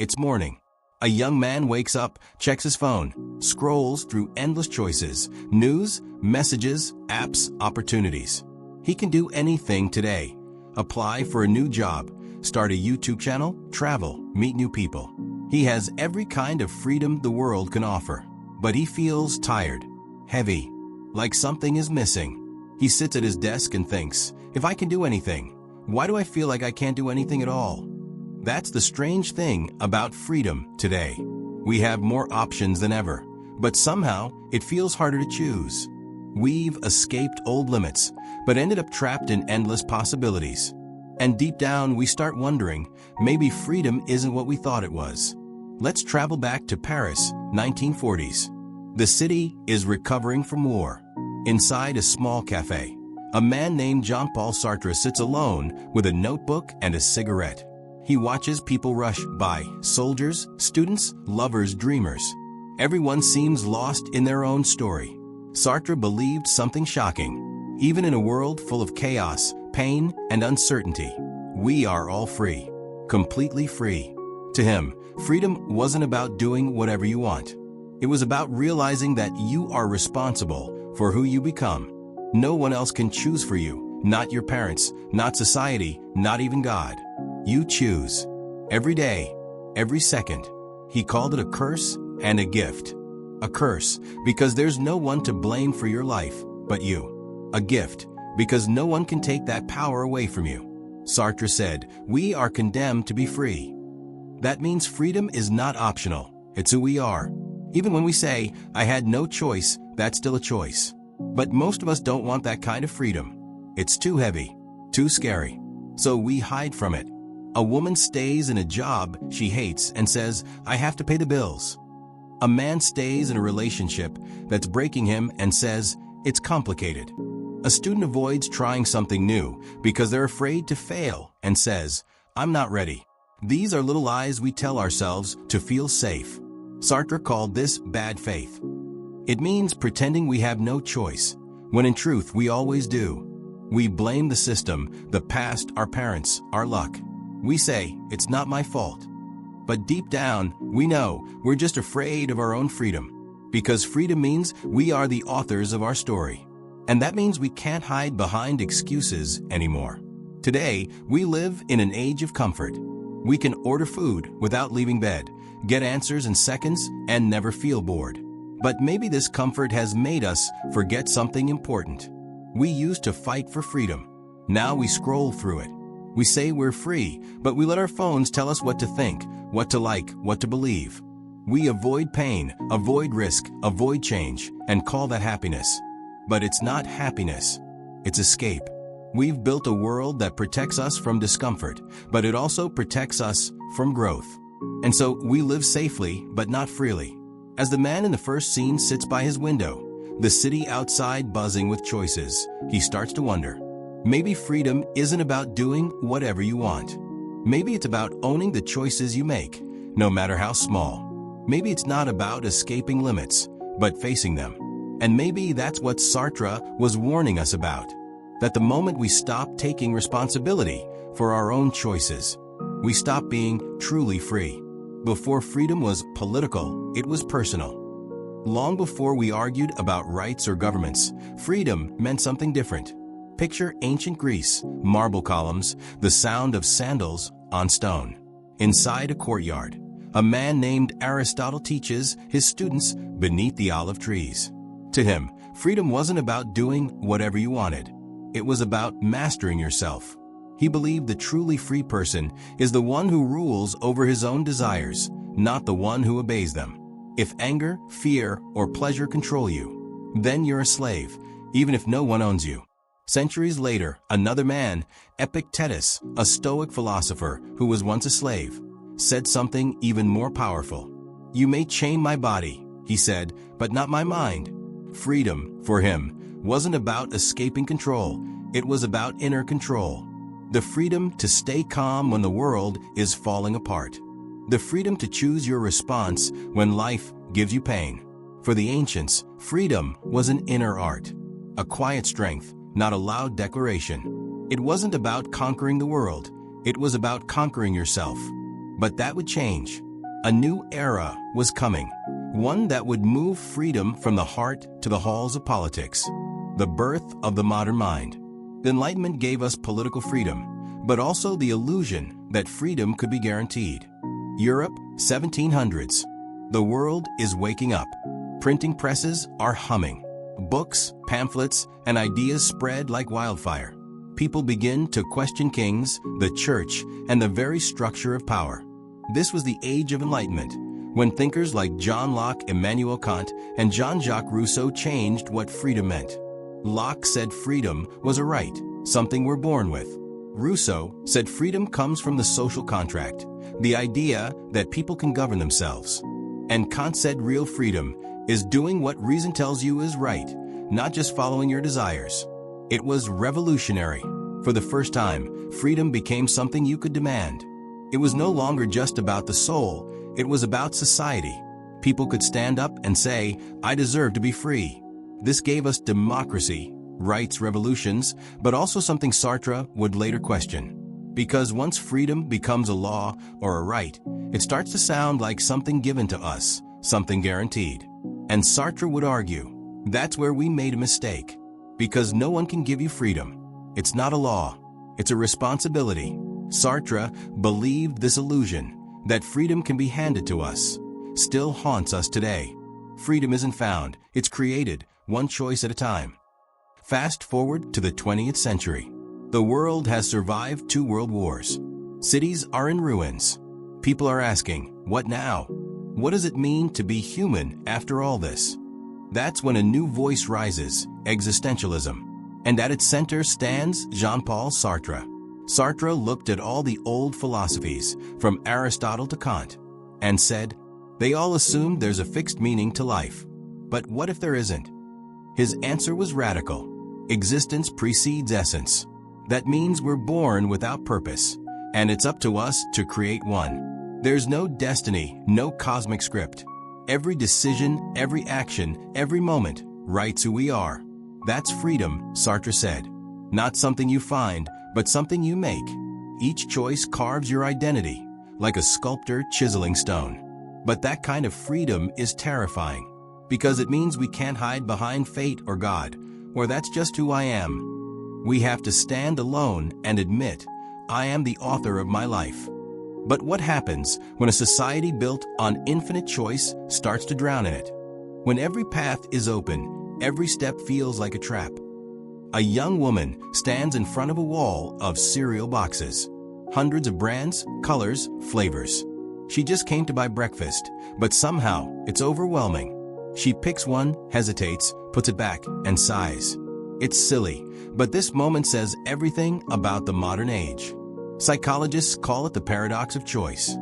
It's morning. A young man wakes up, checks his phone, scrolls through endless choices, news, messages, apps, opportunities. He can do anything today. Apply for a new job, start a YouTube channel, travel, meet new people. He has every kind of freedom the world can offer. But he feels tired, heavy, like something is missing. He sits at his desk and thinks, if I can do anything, why do I feel like I can't do anything at all? That's the strange thing about freedom today. We have more options than ever, but somehow it feels harder to choose. We've escaped old limits, but ended up trapped in endless possibilities. And deep down, we start wondering, maybe freedom isn't what we thought it was. Let's travel back to Paris, 1940s. The city is recovering from war. Inside a small cafe, a man named Jean-Paul Sartre sits alone with a notebook and a cigarette. He watches people rush by, soldiers, students, lovers, dreamers. Everyone seems lost in their own story. Sartre believed something shocking. Even in a world full of chaos, pain, and uncertainty, we are all free, completely free. To him, freedom wasn't about doing whatever you want. It was about realizing that you are responsible for who you become. No one else can choose for you, not your parents, not society, not even God. You choose. Every day, every second. He called it a curse and a gift. A curse, because there's no one to blame for your life but you. A gift, because no one can take that power away from you. Sartre said, we are condemned to be free. That means freedom is not optional. It's who we are. Even when we say, I had no choice, that's still a choice. But most of us don't want that kind of freedom. It's too heavy, too scary. So we hide from it. A woman stays in a job she hates and says, I have to pay the bills. A man stays in a relationship that's breaking him and says, it's complicated. A student avoids trying something new because they're afraid to fail and says, I'm not ready. These are little lies we tell ourselves to feel safe. Sartre called this bad faith. It means pretending we have no choice, when in truth we always do. We blame the system, the past, our parents, our luck. We say, it's not my fault. But deep down, we know we're just afraid of our own freedom. Because freedom means we are the authors of our story. And that means we can't hide behind excuses anymore. Today, we live in an age of comfort. We can order food without leaving bed, get answers in seconds, and never feel bored. But maybe this comfort has made us forget something important. We used to fight for freedom. Now we scroll through it. We say we're free, but we let our phones tell us what to think, what to like, what to believe. We avoid pain, avoid risk, avoid change, and call that happiness. But it's not happiness. It's escape. We've built a world that protects us from discomfort, but it also protects us from growth. And so we live safely, but not freely. As the man in the first scene sits by his window, the city outside buzzing with choices, he starts to wonder. Maybe freedom isn't about doing whatever you want. Maybe it's about owning the choices you make, no matter how small. Maybe it's not about escaping limits, but facing them. And maybe that's what Sartre was warning us about. That the moment we stop taking responsibility for our own choices, we stop being truly free. Before freedom was political, it was personal. Long before we argued about rights or governments, freedom meant something different. Picture ancient Greece, marble columns, the sound of sandals on stone. Inside a courtyard, a man named Aristotle teaches his students beneath the olive trees. To him, freedom wasn't about doing whatever you wanted. It was about mastering yourself. He believed the truly free person is the one who rules over his own desires, not the one who obeys them. If anger, fear, or pleasure control you, then you're a slave, even if no one owns you. Centuries later, another man, Epictetus, a Stoic philosopher who was once a slave, said something even more powerful. You may chain my body, he said, but not my mind. Freedom, for him, wasn't about escaping control. It was about inner control. The freedom to stay calm when the world is falling apart. The freedom to choose your response when life gives you pain. For the ancients, freedom was an inner art, a quiet strength, not a loud declaration. It wasn't about conquering the world. It was about conquering yourself. But that would change. A new era was coming, one that would move freedom from the heart to the halls of politics. The birth of the modern mind. The Enlightenment gave us political freedom, but also the illusion that freedom could be guaranteed. Europe, 1700s. The world is waking up. Printing presses are humming. Books, pamphlets, and ideas spread like wildfire. People begin to question kings, the church, and the very structure of power. This was the age of enlightenment, when thinkers like John Locke, Immanuel Kant, and Jean-Jacques Rousseau changed what freedom meant. Locke said freedom was a right, something we're born with. Rousseau said freedom comes from the social contract, the idea that people can govern themselves. And Kant said real freedom is doing what reason tells you is right, not just following your desires. It was revolutionary. For the first time, freedom became something you could demand. It was no longer just about the soul, it was about society. People could stand up and say, I deserve to be free. This gave us democracy, rights, revolutions, but also something Sartre would later question. Because once freedom becomes a law or a right, it starts to sound like something given to us, something guaranteed. And Sartre would argue, that's where we made a mistake. Because no one can give you freedom. It's not a law, it's a responsibility. Sartre believed this illusion, that freedom can be handed to us, still haunts us today. Freedom isn't found, it's created, one choice at a time. Fast forward to the 20th century. The world has survived 2 world wars. Cities are in ruins. People are asking, what now? What does it mean to be human after all this? That's when a new voice rises, existentialism. And at its center stands Jean-Paul Sartre. Sartre looked at all the old philosophies, from Aristotle to Kant, and said, they all assume there's a fixed meaning to life. But what if there isn't? His answer was radical. Existence precedes essence. That means we're born without purpose, and it's up to us to create one. There's no destiny, no cosmic script. Every decision, every action, every moment writes who we are. That's freedom, Sartre said. Not something you find, but something you make. Each choice carves your identity, like a sculptor chiseling stone. But that kind of freedom is terrifying, because it means we can't hide behind fate or God, or that's just who I am. We have to stand alone and admit, I am the author of my life. But what happens when a society built on infinite choice starts to drown in it? When every path is open, every step feels like a trap. A young woman stands in front of a wall of cereal boxes. Hundreds of brands, colors, flavors. She just came to buy breakfast, but somehow it's overwhelming. She picks one, hesitates, puts it back, and sighs. It's silly, but this moment says everything about the modern age. Psychologists call it the paradox of choice.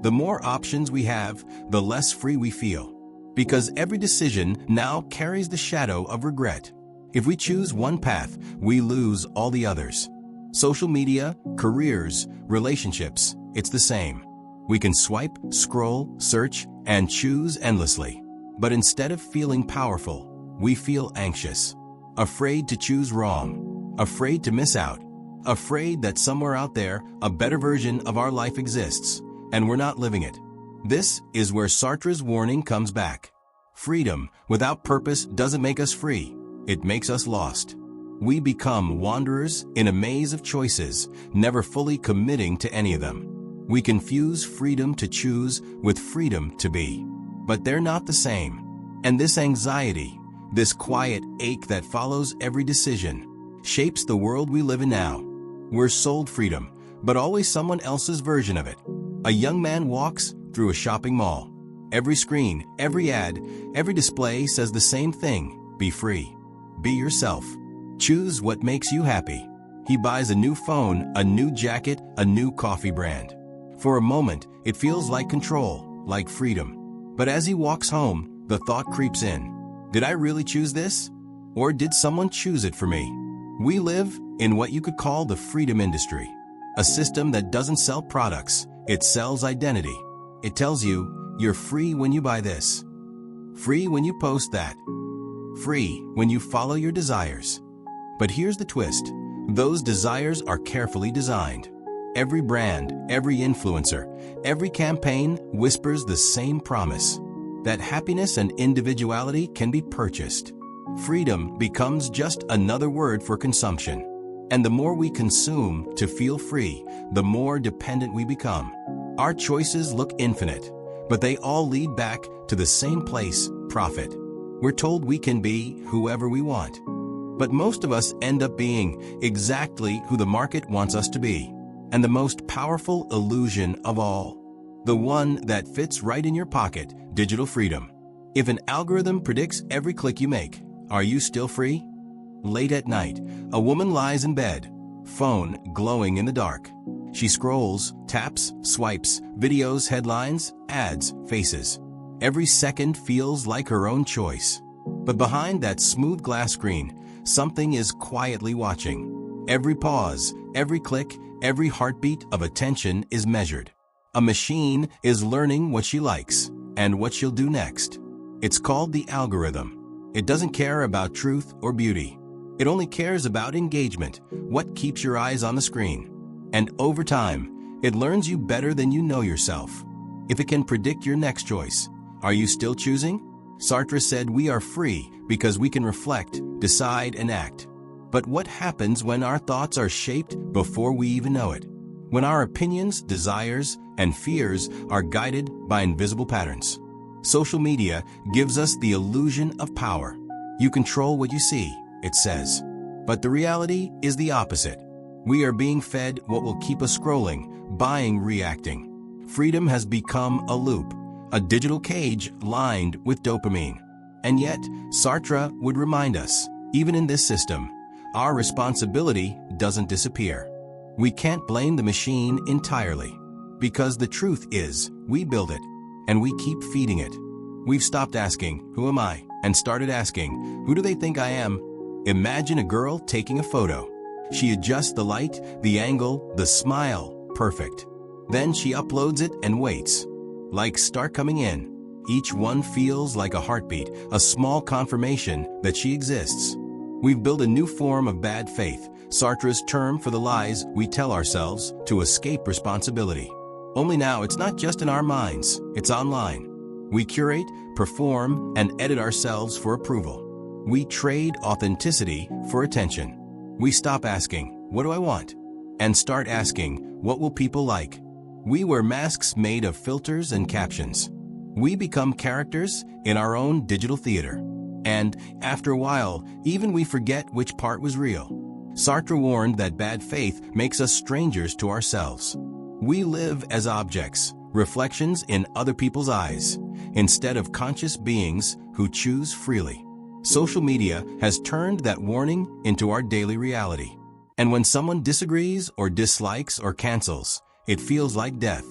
The more options we have, the less free we feel. Because every decision now carries the shadow of regret. If we choose one path, we lose all the others. Social media, careers, relationships, it's the same. We can swipe, scroll, search, and choose endlessly. But instead of feeling powerful, we feel anxious. Afraid to choose wrong. Afraid to miss out. Afraid that somewhere out there, a better version of our life exists, and we're not living it. This is where Sartre's warning comes back. Freedom without purpose doesn't make us free. It makes us lost. We become wanderers in a maze of choices, never fully committing to any of them. We confuse freedom to choose with freedom to be. But they're not the same. And this anxiety, this quiet ache that follows every decision, shapes the world we live in now. We're sold freedom, but always someone else's version of it. A young man walks through a shopping mall. Every screen, every ad, every display says the same thing: be free. Be yourself. Choose what makes you happy. He buys a new phone, a new jacket, a new coffee brand. For a moment, it feels like control, like freedom. But as he walks home, the thought creeps in. Did I really choose this? Or did someone choose it for me? We live in what you could call the freedom industry. A system that doesn't sell products, it sells identity. It tells you, you're free when you buy this. Free when you post that. Free when you follow your desires. But here's the twist. Those desires are carefully designed. Every brand, every influencer, every campaign whispers the same promise: that happiness and individuality can be purchased. Freedom becomes just another word for consumption. And the more we consume to feel free, the more dependent we become. Our choices look infinite, but they all lead back to the same place: profit. We're told we can be whoever we want. But most of us end up being exactly who the market wants us to be. And the most powerful illusion of all, the one that fits right in your pocket: digital freedom. If an algorithm predicts every click you make, are you still free? Late at night, a woman lies in bed, phone glowing in the dark. She scrolls, taps, swipes, videos, headlines, ads, faces. Every second feels like her own choice. But behind that smooth glass screen, something is quietly watching. Every pause, every click, every heartbeat of attention is measured. A machine is learning what she likes and what she'll do next. It's called the algorithm. It doesn't care about truth or beauty. It only cares about engagement, what keeps your eyes on the screen. And over time, it learns you better than you know yourself. If it can predict your next choice, are you still choosing? Sartre said we are free because we can reflect, decide, and act. But what happens when our thoughts are shaped before we even know it? When our opinions, desires, and fears are guided by invisible patterns? Social media gives us the illusion of power. You control what you see, it says. But the reality is the opposite. We are being fed what will keep us scrolling, buying, reacting. Freedom has become a loop, a digital cage lined with dopamine. And yet, Sartre would remind us, even in this system, our responsibility doesn't disappear. We can't blame the machine entirely, because the truth is, we build it, and we keep feeding it. We've stopped asking, who am I? And started asking, who do they think I am? Imagine a girl taking a photo. She adjusts the light, the angle, the smile, perfect. Then she uploads it and waits. Likes start coming in. Each one feels like a heartbeat, a small confirmation that she exists. We've built a new form of bad faith, Sartre's term for the lies we tell ourselves to escape responsibility. Only now it's not just in our minds, it's online. We curate, perform, and edit ourselves for approval. We trade authenticity for attention. We stop asking, what do I want? And start asking, what will people like? We wear masks made of filters and captions. We become characters in our own digital theater. And, after a while, even we forget which part was real. Sartre warned that bad faith makes us strangers to ourselves. We live as objects, reflections in other people's eyes, instead of conscious beings who choose freely. Social media has turned that warning into our daily reality. And when someone disagrees or dislikes or cancels, it feels like death.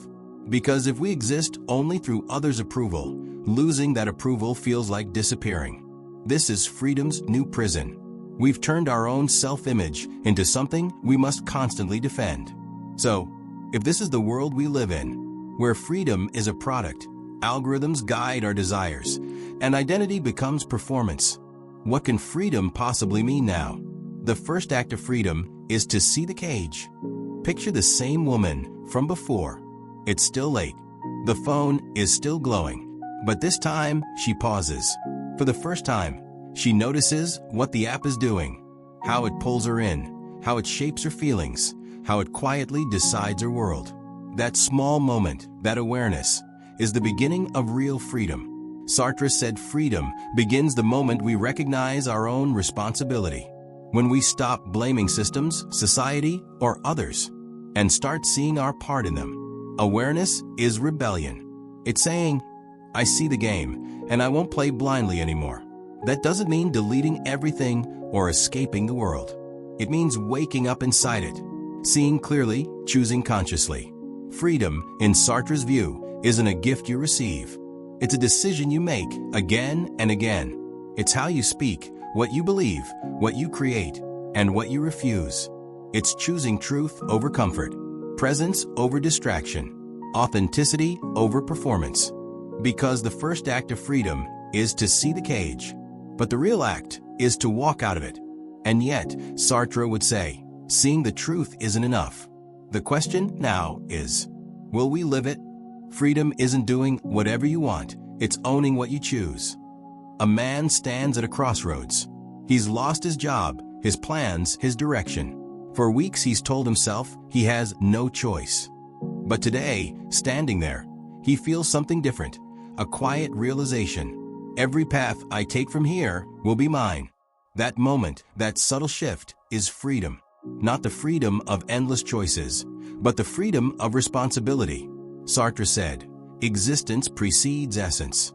Because if we exist only through others' approval, losing that approval feels like disappearing. This is freedom's new prison. We've turned our own self-image into something we must constantly defend. So, if this is the world we live in, where freedom is a product, algorithms guide our desires, and identity becomes performance, what can freedom possibly mean now? The first act of freedom is to see the cage. Picture the same woman from before. It's still late. The phone is still glowing. But this time, she pauses. For the first time, she notices what the app is doing, how it pulls her in, how it shapes her feelings, how it quietly decides her world. That small moment, that awareness, is the beginning of real freedom. Sartre said freedom begins the moment we recognize our own responsibility. When we stop blaming systems, society, or others, and start seeing our part in them. Awareness is rebellion. It's saying, I see the game, and I won't play blindly anymore. That doesn't mean deleting everything or escaping the world. It means waking up inside it, seeing clearly, choosing consciously. Freedom, in Sartre's view, isn't a gift you receive. It's a decision you make again and again. It's how you speak, what you believe, what you create, and what you refuse. It's choosing truth over comfort, presence over distraction, authenticity over performance. Because the first act of freedom is to see the cage, but the real act is to walk out of it. And yet, Sartre would say, seeing the truth isn't enough. The question now is, will we live it? Freedom isn't doing whatever you want, it's owning what you choose. A man stands at a crossroads. He's lost his job, his plans, his direction. For weeks he's told himself he has no choice. But today, standing there, he feels something different, a quiet realization. Every path I take from here will be mine. That moment, that subtle shift, is freedom. Not the freedom of endless choices, but the freedom of responsibility. Sartre said, "Existence precedes essence."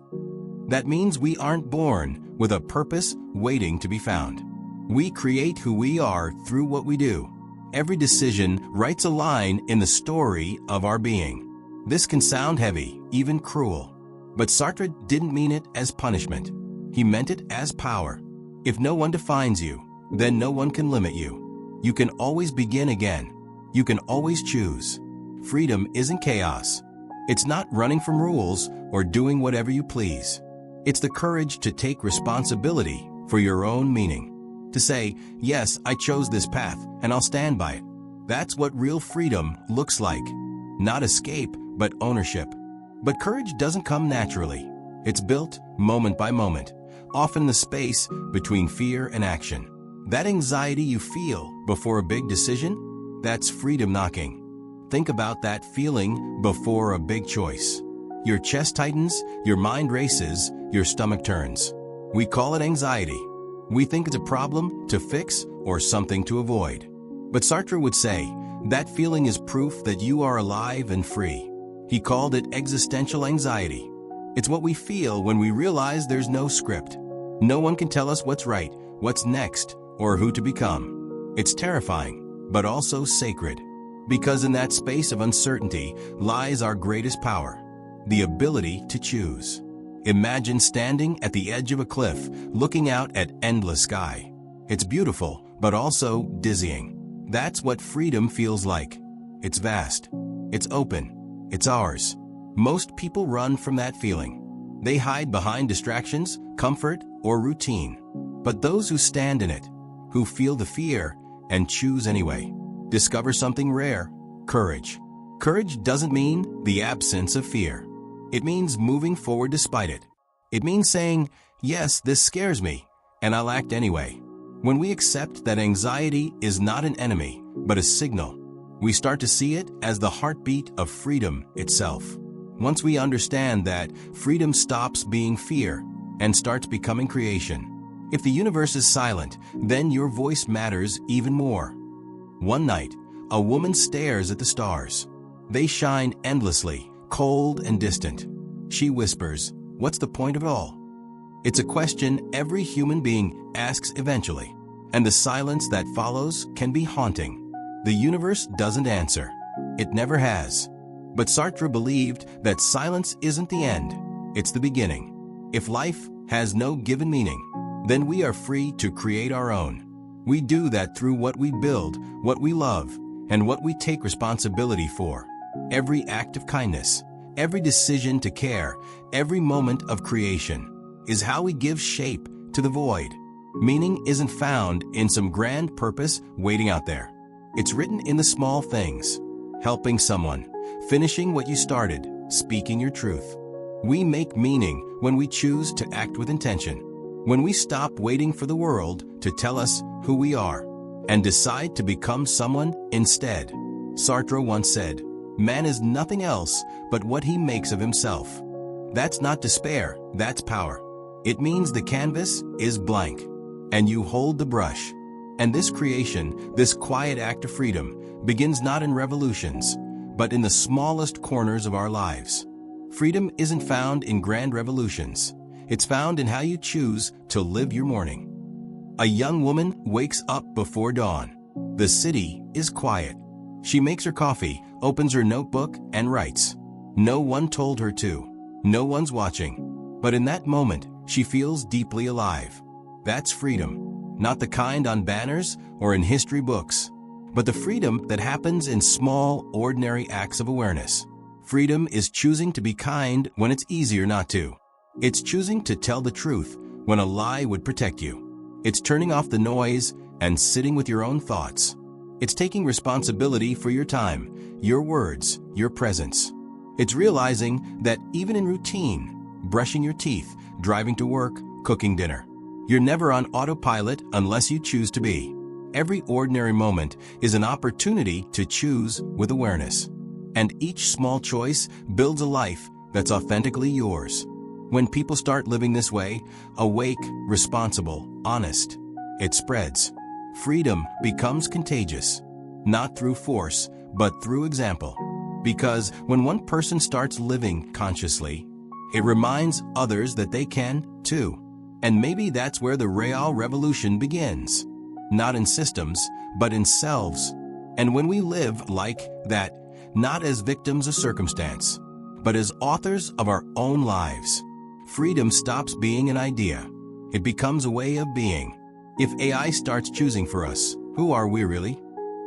That means we aren't born with a purpose waiting to be found. We create who we are through what we do. Every decision writes a line in the story of our being. This can sound heavy, even cruel. But Sartre didn't mean it as punishment. He meant it as power. If no one defines you, then no one can limit you. You can always begin again. You can always choose. Freedom isn't chaos. It's not running from rules or doing whatever you please. It's the courage to take responsibility for your own meaning. To say, yes, I chose this path and I'll stand by it. That's what real freedom looks like. Not escape, but ownership. But courage doesn't come naturally. It's built moment by moment, often the space between fear and action. That anxiety you feel before a big decision, that's freedom knocking. Think about that feeling before a big choice. Your chest tightens, your mind races, your stomach turns. We call it anxiety. We think it's a problem to fix or something to avoid. But Sartre would say, that feeling is proof that you are alive and free. He called it existential anxiety. It's what we feel when we realize there's no script. No one can tell us what's right, what's next, or who to become. It's terrifying, but also sacred. Because in that space of uncertainty lies our greatest power, the ability to choose. Imagine standing at the edge of a cliff, looking out at endless sky. It's beautiful, but also dizzying. That's what freedom feels like. It's vast. It's open. It's ours. Most people run from that feeling. They hide behind distractions, comfort, or routine. But those who stand in it, who feel the fear and choose anyway, discover something rare: courage. Courage doesn't mean the absence of fear. It means moving forward despite it. It means saying, yes, this scares me, and I'll act anyway. When we accept that anxiety is not an enemy, but a signal, we start to see it as the heartbeat of freedom itself. Once we understand that, freedom stops being fear and starts becoming creation. If the universe is silent, then your voice matters even more. One night, a woman stares at the stars. They shine endlessly, cold and distant. She whispers, "What's the point of it all?" It's a question every human being asks eventually, and the silence that follows can be haunting. The universe doesn't answer. It never has. But Sartre believed that silence isn't the end, it's the beginning. If life has no given meaning, then we are free to create our own. We do that through what we build, what we love, and what we take responsibility for. Every act of kindness, every decision to care, every moment of creation is how we give shape to the void. Meaning isn't found in some grand purpose waiting out there. It's written in the small things: helping someone, finishing what you started, speaking your truth. We make meaning when we choose to act with intention, when we stop waiting for the world to tell us who we are and decide to become someone instead. Sartre once said, "Man is nothing else but what he makes of himself." That's not despair, that's power. It means the canvas is blank, and you hold the brush. And this creation, this quiet act of freedom, begins not in revolutions, but in the smallest corners of our lives. Freedom isn't found in grand revolutions. It's found in how you choose to live your morning. A young woman wakes up before dawn. The city is quiet. She makes her coffee, opens her notebook, and writes. No one told her to. No one's watching. But in that moment, she feels deeply alive. That's freedom. Not the kind on banners or in history books, but the freedom that happens in small, ordinary acts of awareness. Freedom is choosing to be kind when it's easier not to. It's choosing to tell the truth when a lie would protect you. It's turning off the noise and sitting with your own thoughts. It's taking responsibility for your time, your words, your presence. It's realizing that even in routine, brushing your teeth, driving to work, cooking dinner, you're never on autopilot unless you choose to be. Every ordinary moment is an opportunity to choose with awareness. And each small choice builds a life that's authentically yours. When people start living this way, awake, responsible, honest, it spreads. Freedom becomes contagious, not through force, but through example. Because when one person starts living consciously, it reminds others that they can, too. And maybe that's where the real revolution begins. Not in systems, but in selves. And when we live like that, not as victims of circumstance, but as authors of our own lives, freedom stops being an idea. It becomes a way of being. If AI starts choosing for us, who are we really?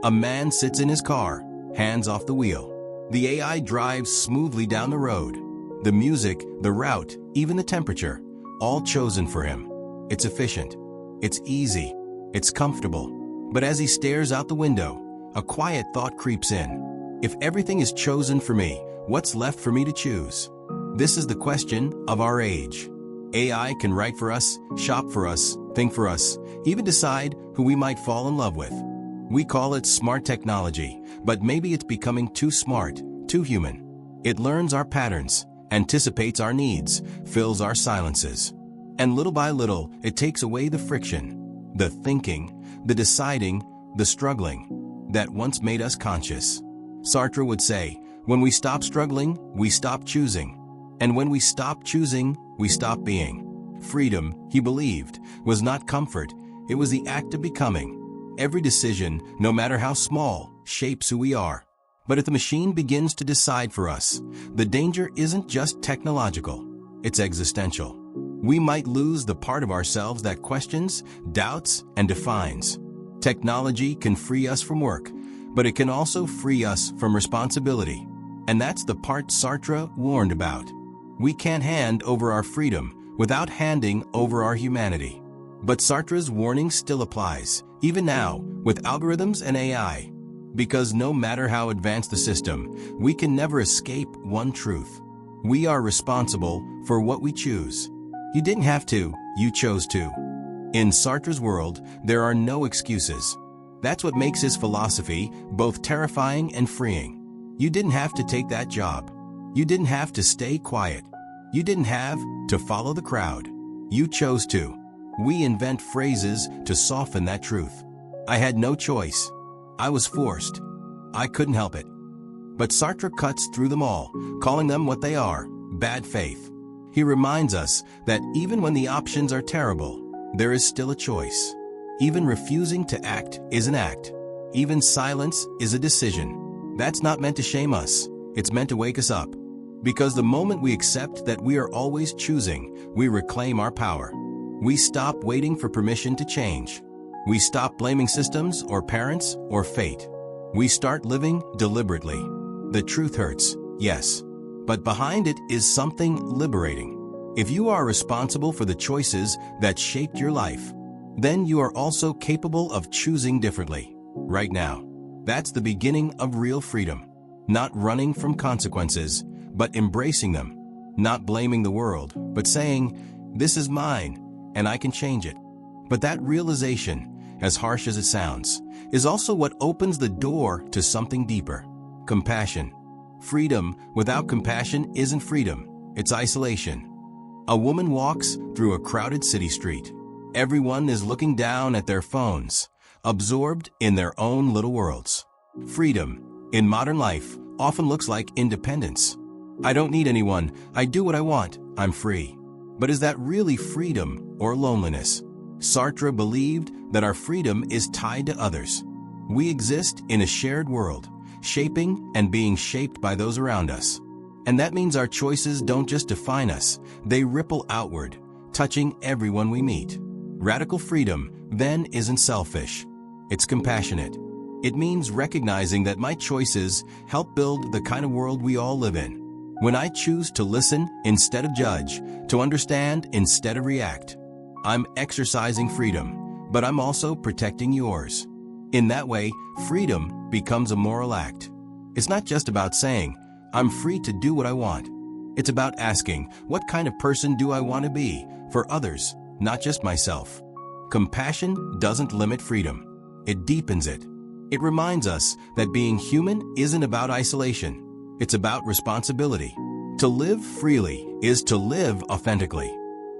A man sits in his car, hands off the wheel. The AI drives smoothly down the road. The music, the route, even the temperature, all chosen for him. It's efficient. It's easy. It's comfortable. But as he stares out the window, a quiet thought creeps in. If everything is chosen for me, what's left for me to choose? This is the question of our age. AI can write for us, shop for us, think for us, even decide who we might fall in love with. We call it smart technology, but maybe it's becoming too smart, too human. It learns our patterns, anticipates our needs, fills our silences. And little by little, it takes away the friction, the thinking, the deciding, the struggling that once made us conscious. Sartre would say, when we stop struggling, we stop choosing. And when we stop choosing, we stop being. Freedom, he believed, was not comfort, it was the act of becoming. Every decision, no matter how small, shapes who we are. But if the machine begins to decide for us, the danger isn't just technological, it's existential. We might lose the part of ourselves that questions, doubts, and defines. Technology can free us from work, but it can also free us from responsibility. And that's the part Sartre warned about. We can't hand over our freedom without handing over our humanity. But Sartre's warning still applies, even now, with algorithms and AI. Because no matter how advanced the system, we can never escape one truth. We are responsible for what we choose. You didn't have to, you chose to. In Sartre's world, there are no excuses. That's what makes his philosophy both terrifying and freeing. You didn't have to take that job. You didn't have to stay quiet. You didn't have to follow the crowd. You chose to. We invent phrases to soften that truth. I had no choice. I was forced. I couldn't help it. But Sartre cuts through them all, calling them what they are, bad faith. He reminds us that even when the options are terrible, there is still a choice. Even refusing to act is an act. Even silence is a decision. That's not meant to shame us. It's meant to wake us up. Because the moment we accept that we are always choosing, we reclaim our power. We stop waiting for permission to change. We stop blaming systems or parents or fate. We start living deliberately. The truth hurts, yes. But behind it is something liberating. If you are responsible for the choices that shaped your life, then you are also capable of choosing differently, right now. That's the beginning of real freedom. Not running from consequences, but embracing them. Not blaming the world, but saying, this is mine, and I can change it. But that realization, as harsh as it sounds, is also what opens the door to something deeper. Compassion. Freedom without compassion isn't freedom, it's isolation. A woman walks through a crowded city street. Everyone is looking down at their phones, absorbed in their own little worlds. Freedom, in modern life, often looks like independence. I don't need anyone, I do what I want, I'm free. But is that really freedom or loneliness? Sartre believed that our freedom is tied to others. We exist in a shared world, shaping and being shaped by those around us. And that means our choices don't just define us, they ripple outward, touching everyone we meet. Radical freedom, then, isn't selfish. It's compassionate. It means recognizing that my choices help build the kind of world we all live in. When I choose to listen instead of judge, to understand instead of react, I'm exercising freedom, but I'm also protecting yours. In that way, freedom becomes a moral act. It's not just about saying, I'm free to do what I want. It's about asking, what kind of person do I want to be for others, not just myself? Compassion doesn't limit freedom. It deepens it. It reminds us that being human isn't about isolation. It's about responsibility. To live freely is to live authentically,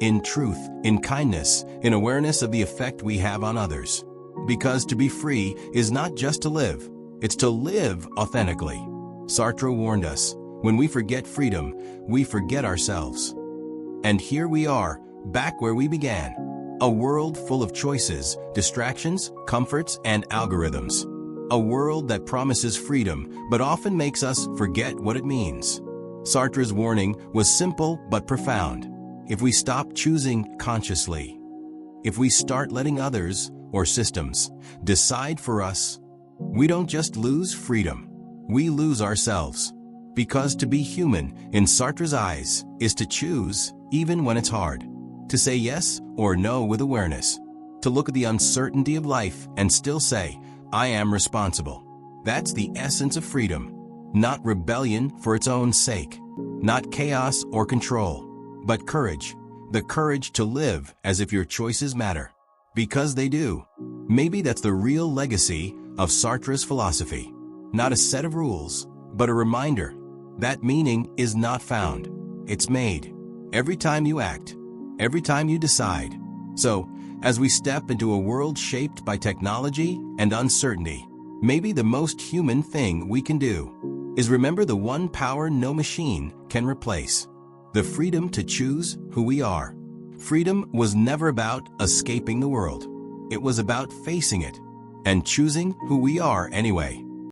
in truth, in kindness, in awareness of the effect we have on others. Because to be free is not just to live, it's to live authentically. Sartre warned us, when we forget freedom, we forget ourselves. And here we are, back where we began. A world full of choices, distractions, comforts, and algorithms. A world that promises freedom, but often makes us forget what it means. Sartre's warning was simple but profound. If we stop choosing consciously, if we start letting others, or systems, decide for us, we don't just lose freedom, we lose ourselves. Because to be human, in Sartre's eyes, is to choose, even when it's hard. To say yes or no with awareness. To look at the uncertainty of life and still say, I am responsible. That's the essence of freedom. Not rebellion for its own sake. Not chaos or control. But courage. The courage to live as if your choices matter. Because they do. Maybe that's the real legacy of Sartre's philosophy. Not a set of rules, but a reminder. That meaning is not found. It's made. Every time you act. Every time you decide. So, as we step into a world shaped by technology and uncertainty, maybe the most human thing we can do is remember the one power no machine can replace. The freedom to choose who we are. Freedom was never about escaping the world. It was about facing it and choosing who we are anyway.